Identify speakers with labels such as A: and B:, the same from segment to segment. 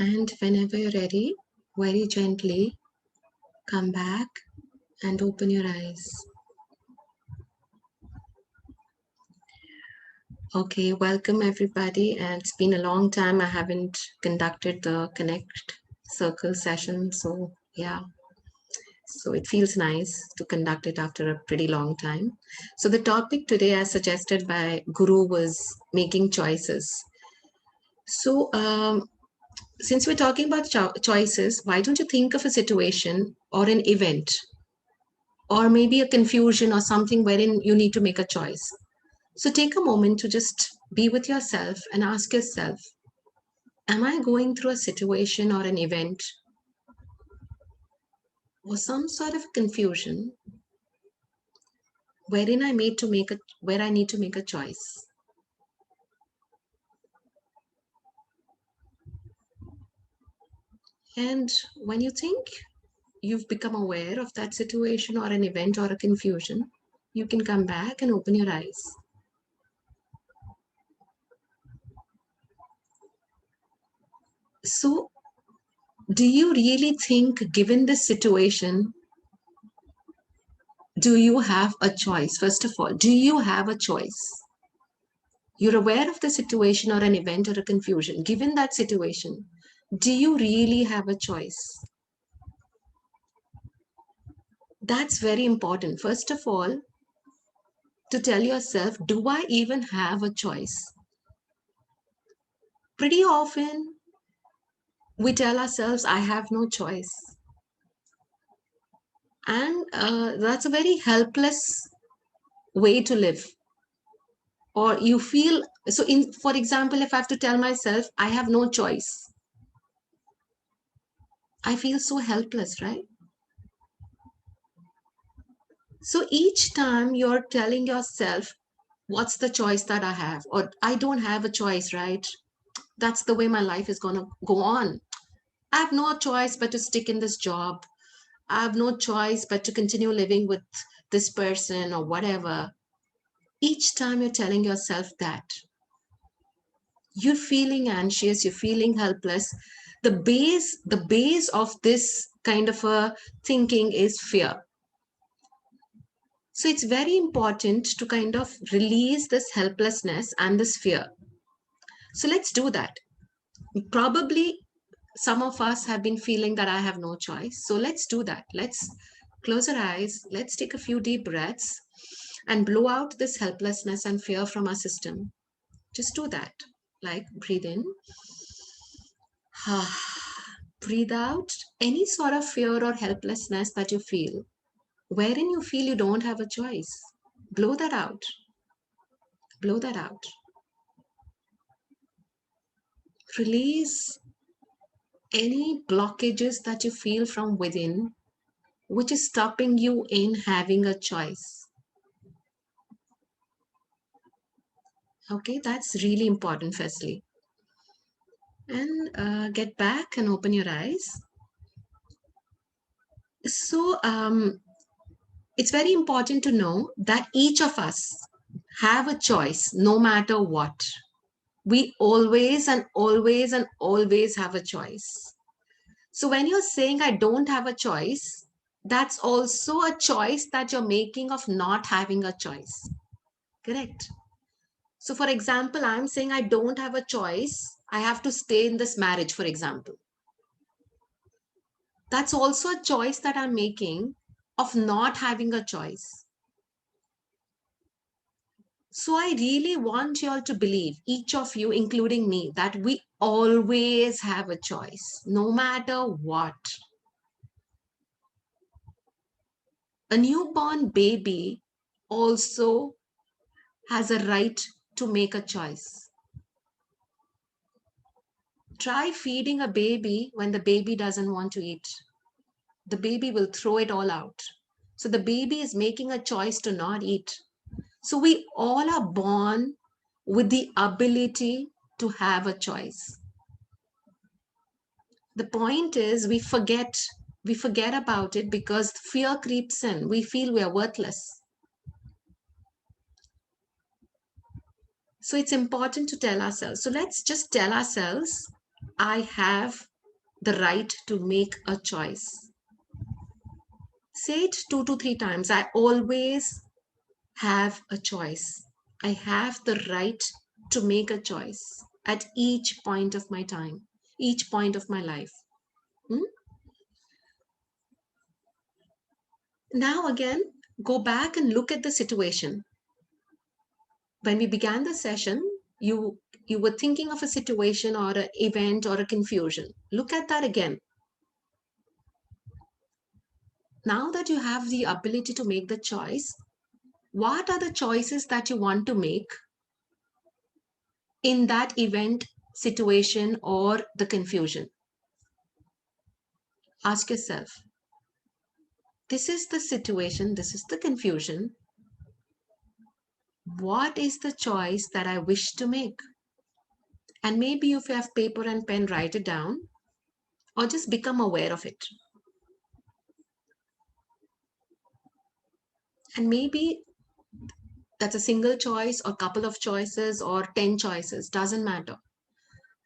A: And whenever you're ready, very gently come back and open your eyes. Okay, welcome everybody. And it's been a long time. I haven't conducted the Connect Circle session. So yeah, so it feels nice to conduct it after a pretty long time. So the topic today, as suggested by Guru, was making choices. So since we're talking about choices, why don't you think of a situation or an event or maybe a confusion or something wherein you need to make a choice. So take a moment to just be with yourself and ask yourself, am I going through a situation or an event or some sort of confusion wherein where I need to make a choice? And when you think you've become aware of that situation or an event or a confusion, you can come back and open your eyes. So, do you really think, given this situation, do you have a choice? First of all, do you have a choice? You're aware of the situation or an event or a confusion. Given that situation, do you really have a choice? That's very important. First of all, to tell yourself, do I even have a choice? Pretty often, we tell ourselves, I have no choice. And that's a very helpless way to live. Or you feel, so for example, if I have to tell myself, I have no choice, I feel so helpless, right? So each time you're telling yourself, what's the choice that I have? Or I don't have a choice, right? That's the way my life is going to go on. I have no choice but to stick in this job. I have no choice but to continue living with this person or whatever. Each time you're telling yourself that, you're feeling anxious, you're feeling helpless. The base of this kind of a thinking is fear. So it's very important to kind of release this helplessness and this fear. So let's do that. Probably some of us have been feeling that I have no choice. So let's do that. Let's close our eyes. Let's take a few deep breaths and blow out this helplessness and fear from our system. Just do that. Like breathe in, breathe out any sort of fear or helplessness that you feel, wherein you feel you don't have a choice. Blow that out. Blow that out. Release any blockages that you feel from within, which is stopping you in having a choice. Okay, that's really important, firstly. And get back and open your eyes. So it's very important to know that each of us have a choice no matter what. We always and always and always have a choice. So when you're saying I don't have a choice, that's also a choice that you're making of not having a choice. Correct? So for example, I'm saying I don't have a choice. I have to stay in this marriage, for example. That's also a choice that I'm making of not having a choice. So I really want you all to believe, each of you, including me, that we always have a choice, no matter what. A newborn baby also has a right to make a choice. Try feeding a baby when the baby doesn't want to eat. The baby will throw it all out. So the baby is making a choice to not eat. So we all are born with the ability to have a choice. The point is we forget about it because fear creeps in. We feel we are worthless. So it's important to tell ourselves. So let's just tell ourselves, I have the right to make a choice. Say it 2 to 3 times. I always have a choice. I have the right to make a choice at each point of my time, each point of my life. Hmm? Now, again, go back and look at the situation. When we began the session, you were thinking of a situation or an event or a confusion. Look at that again. Now that you have the ability to make the choice, what are the choices that you want to make in that event, situation, or the confusion? Ask yourself, this is the situation, this is the confusion. What is the choice that I wish to make? And maybe if you have paper and pen, write it down or just become aware of it. And maybe that's a single choice or couple of choices or 10 choices, doesn't matter.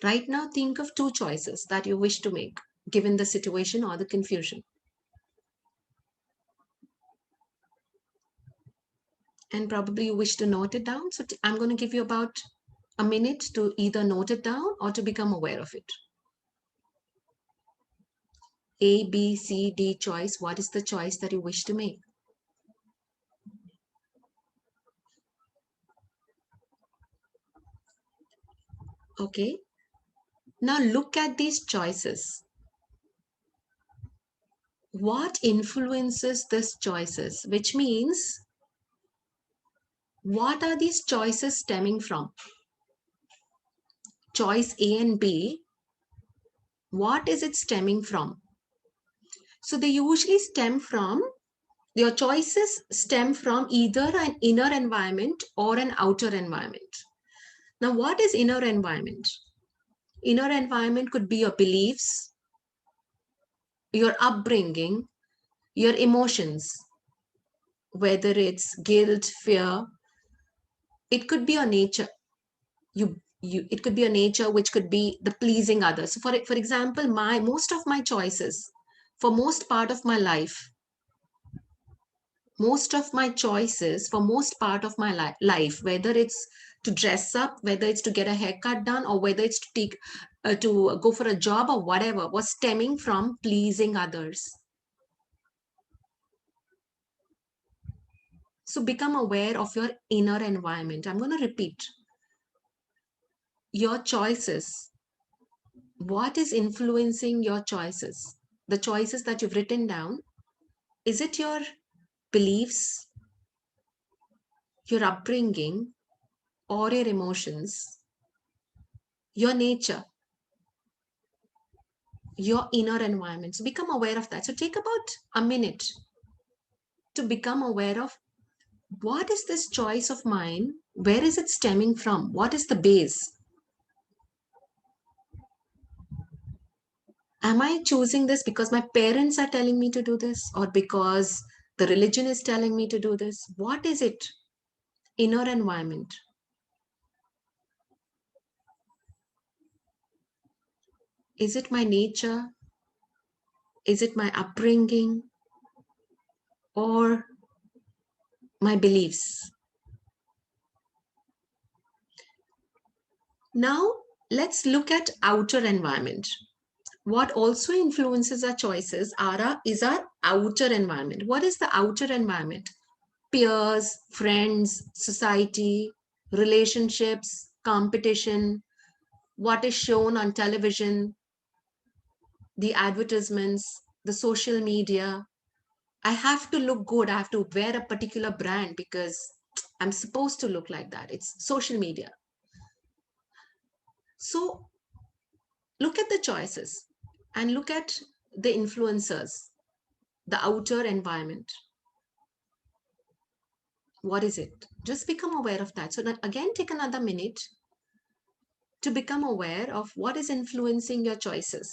A: Right now, think of 2 choices that you wish to make given the situation or the confusion. And probably you wish to note it down. So I'm going to give you about a minute to either note it down or to become aware of it. A, B, C, D choice. What is the choice that you wish to make? Okay. Now look at these choices. What influences these choices? Which means, what are these choices stemming from? Choice A and B, what is it stemming from? So they usually stem from, your choices stem from either an inner environment or an outer environment. Now, what is inner environment? Inner environment could be your beliefs, your upbringing, your emotions, whether it's guilt, fear. It could be your nature. It could be a nature which could be the pleasing others. So for example, my most of my choices for most part of my life, most of my choices for most part of my life, whether it's to dress up, whether it's to get a haircut done, or whether it's to take to go for a job or whatever, was stemming from pleasing others. So become aware of your inner environment. I'm going to repeat. Your choices, what is influencing your choices? The choices that you've written down, is it your beliefs, your upbringing, or your emotions, your nature, your inner environment? So become aware of that. So take about a minute to become aware of, what is this choice of mine? Where is it stemming from? What is the base? Am I choosing this because my parents are telling me to do this, or because the religion is telling me to do this? What is it? Inner environment. Is it my nature? Is it my upbringing? Or my beliefs? Now, let's look at outer environment. What also influences our choices is our outer environment. What is the outer environment? Peers, friends, society, relationships, competition, what is shown on television, the advertisements, the social media. I have to look good. I have to wear a particular brand because I'm supposed to look like that. It's social media. So look at the choices and look at the influencers, the outer environment. What is it? Just become aware of that. So that again, take another minute to become aware of what is influencing your choices.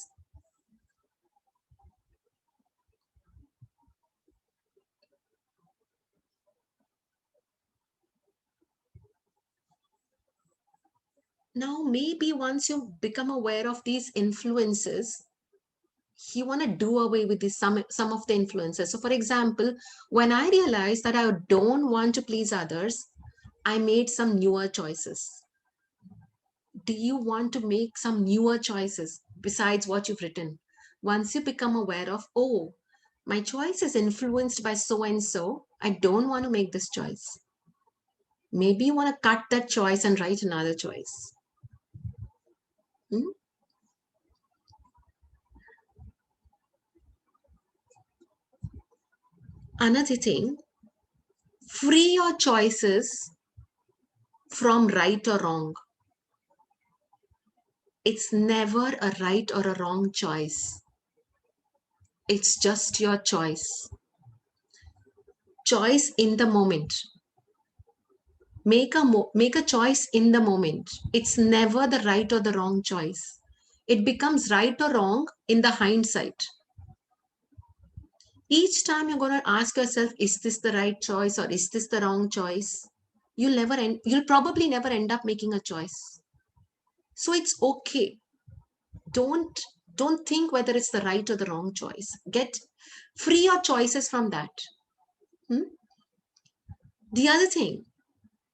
A: Now, maybe once you become aware of these influences, You want to do away with some of the influences. So for example, when I realized that I don't want to please others, I made some newer choices. Do you want to make some newer choices besides what you've written? Once you become aware of, oh, my choice is influenced by so and so, I don't want to make this choice. Maybe you want to cut that choice and write another choice. Hmm? Another thing, free your choices from right or wrong. It's never a right or a wrong choice. It's just your choice. Choice in the moment. Make a choice in the moment. It's never the right or the wrong choice. It becomes right or wrong in the hindsight. Each time you're going to ask yourself, is this the right choice or is this the wrong choice? You'll probably never end up making a choice. So it's okay. Don't don't think whether it's the right or the wrong choice. Get free your choices from that. Hmm? The other thing,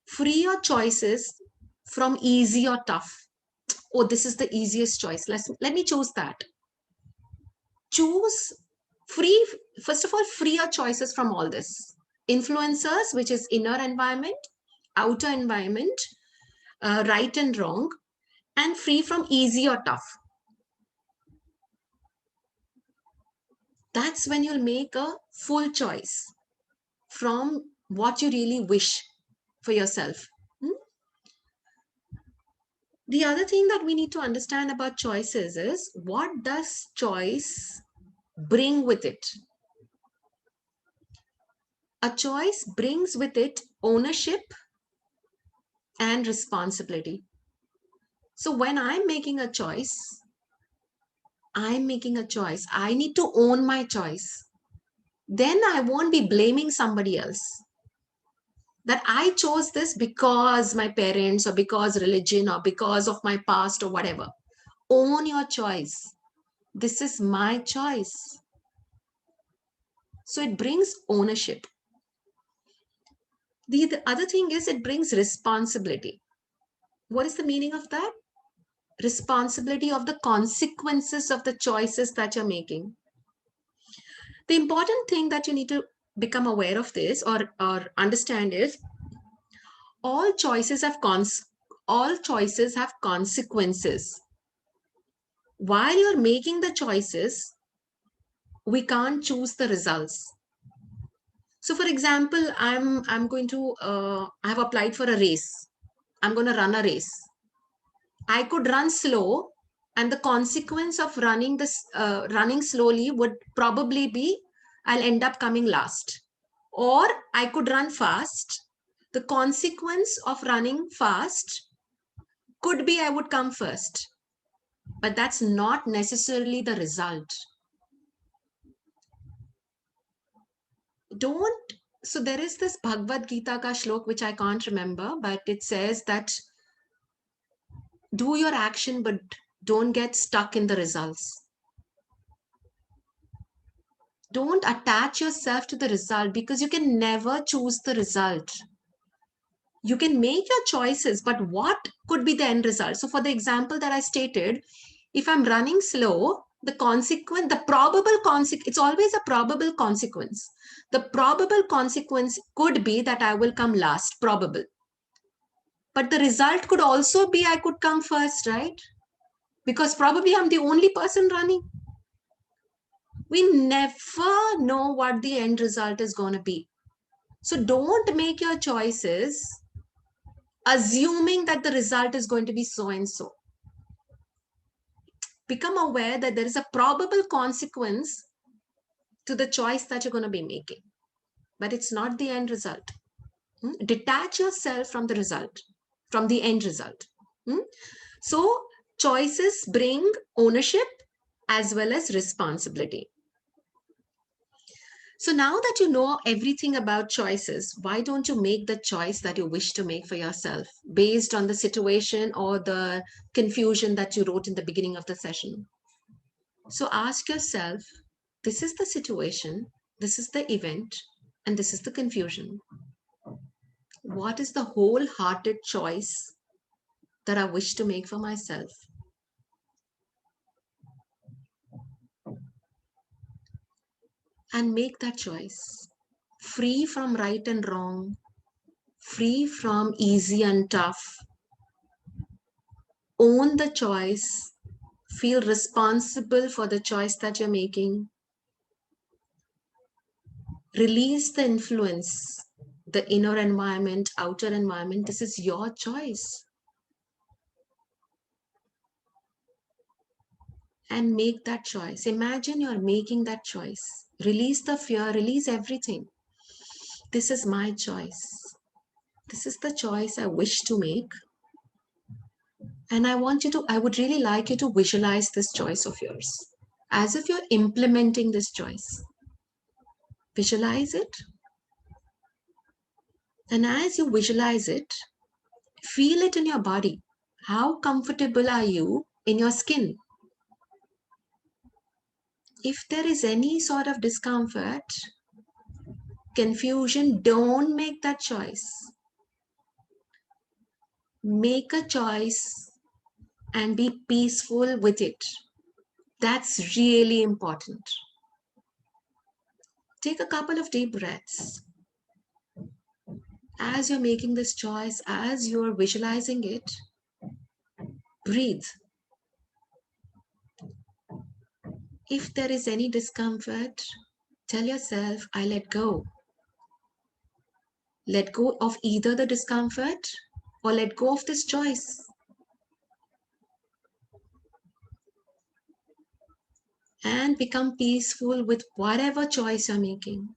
A: free your choices from easy or tough. Oh, this is the easiest choice. Let me choose that. Choose free, first of all, free your choices from all this. Influencers, which is inner environment, outer environment, right and wrong, and free from easy or tough. That's when you'll make a full choice from what you really wish for yourself. Hmm? The other thing that we need to understand about choices is, what does choice bring with it? A choice brings with it ownership and responsibility. So when I'm making a choice, I'm making a choice. I need to own my choice. Then I won't be blaming somebody else that I chose this because my parents or because religion or because of my past or whatever. Own your choice. This is my choice. So it brings ownership. The other thing is, it brings responsibility. What is the meaning of that? Responsibility of the consequences of the choices that you're making. The important thing that you need to become aware of this, or understand, is all choices have all choices have consequences. While you're making the choices, we can't choose the results. So for example, I'm going to I've applied for a race. I'm going to run a race. I could run slow, and the consequence of running slowly would probably be I'll end up coming last. Or I could run fast. The consequence of running fast could be I would come first, but that's not necessarily the result. Don't, so there is this Bhagavad Gita ka shlok which I can't remember, but it says that do your action, but don't get stuck in the results. Don't attach yourself to the result, because you can never choose the result. You can make your choices, but what could be the end result? So for the example that I stated, if I'm running slow, the consequence, the probable consequence, it's always a probable consequence. The probable consequence could be that I will come last, probable. But the result could also be I could come first, right? Because probably I'm the only person running. We never know what the end result is going to be. So don't make your choices assuming that the result is going to be so and so. Become aware that there is a probable consequence to the choice that you're going to be making, but it's not the end result. Detach yourself from the result, from the end result. So choices bring ownership as well as responsibility. So now that you know everything about choices, why don't you make the choice that you wish to make for yourself based on the situation or the confusion that you wrote in the beginning of the session? So ask yourself, this is the situation, this is the event, and this is the confusion. What is the wholehearted choice that I wish to make for myself? And make that choice. Free from right and wrong, free from easy and tough. Own the choice, feel responsible for the choice that you're making. Release the influence, the inner environment, outer environment. This is your choice. And make that choice. Imagine you're making that choice. Release the fear, release everything. This is my choice. This is the choice I wish to make. And I would really like you to visualize this choice of yours as if you're implementing this choice. Visualize it. And as you visualize it, feel it in your body. How comfortable are you in your skin? If there is any sort of discomfort, confusion, don't make that choice. Make a choice and be peaceful with it. That's really important. Take a couple of deep breaths. As you're making this choice, as you're visualizing it, breathe. If there is any discomfort, tell yourself, I let go. Let go of either the discomfort or let go of this choice. And become peaceful with whatever choice you're making.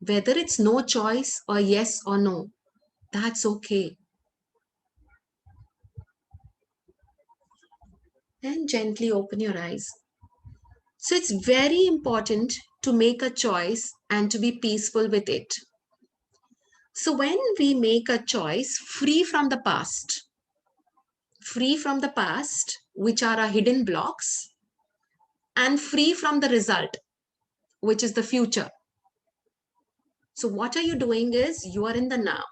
A: Whether it's no choice or yes or no, that's okay. And gently open your eyes. So it's very important to make a choice and to be peaceful with it. So when we make a choice free from the past, which are our hidden blocks, and free from the result, which is the future. So what are you doing is you are in the now.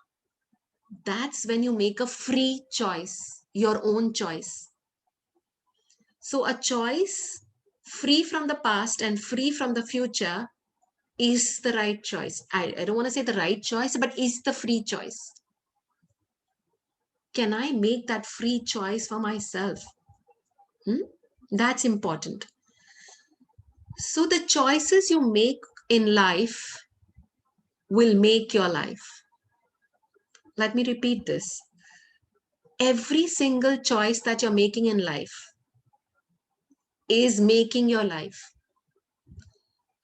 A: That's when you make a free choice, your own choice. So a choice free from the past and free from the future is the right choice. I don't want to say the right choice, but is the free choice. Can I make that free choice for myself? That's important. So the choices you make in life will make your life. Let me repeat this. Every single choice that you're making in life is making your life.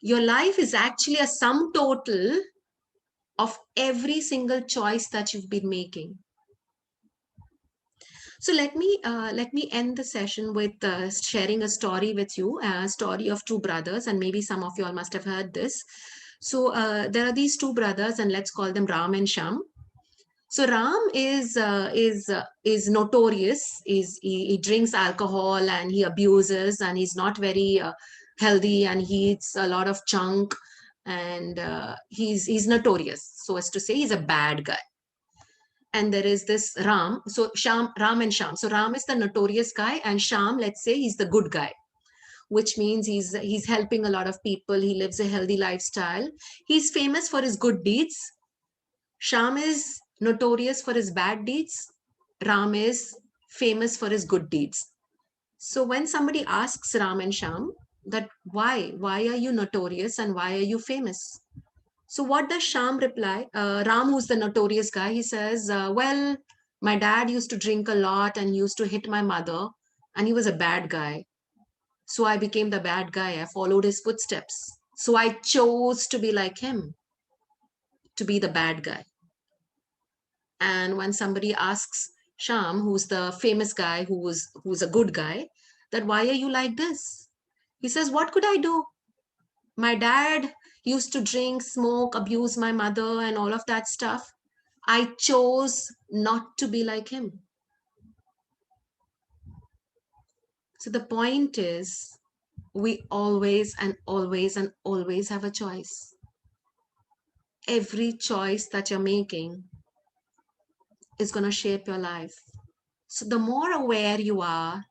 A: Your life is actually a sum total of every single choice that you've been making. So let me end the session with sharing a story with you, a story of two brothers, and maybe some of you all must have heard this. So there are these two brothers, and let's call them Ram and Sham. So Ram is notorious. He drinks alcohol and he abuses, and he's not very healthy, and he eats a lot of junk, and he's notorious. So as to say, he's a bad guy. And there is this Ram. So Ram and Sham. So Ram is the notorious guy, and Sham, let's say, he's the good guy, which means he's helping a lot of people. He lives a healthy lifestyle. He's famous for his good deeds. Sham is notorious for his bad deeds. Ram is famous for his good deeds. So when somebody asks Ram and Sham that why are you notorious and why are you famous? So what does Sham reply? Ram, who's the notorious guy, he says, well, my dad used to drink a lot and used to hit my mother, and he was a bad guy. So I became the bad guy. I followed his footsteps. So I chose to be like him, to be the bad guy. And when somebody asks Sham, who's the famous guy, who's a good guy, that why are you like this? He says, what could I do? My dad used to drink, smoke, abuse my mother, and all of that stuff. I chose not to be like him. So the point is, We always and always and always have a choice. Every choice that you're making is going to shape your life. So the more aware you are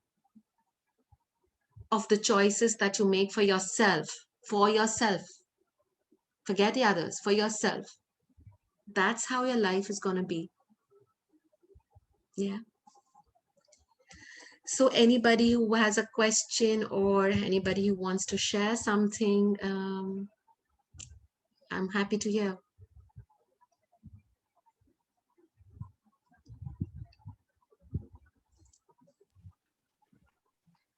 A: of the choices that you make for yourself, forget the others, for yourself, that's how your life is going to be. Yeah. So anybody who has a question or anybody who wants to share something, I'm happy to hear.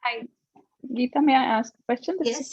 B: Hi, Geeta, may I ask a question? This is
A: Yes.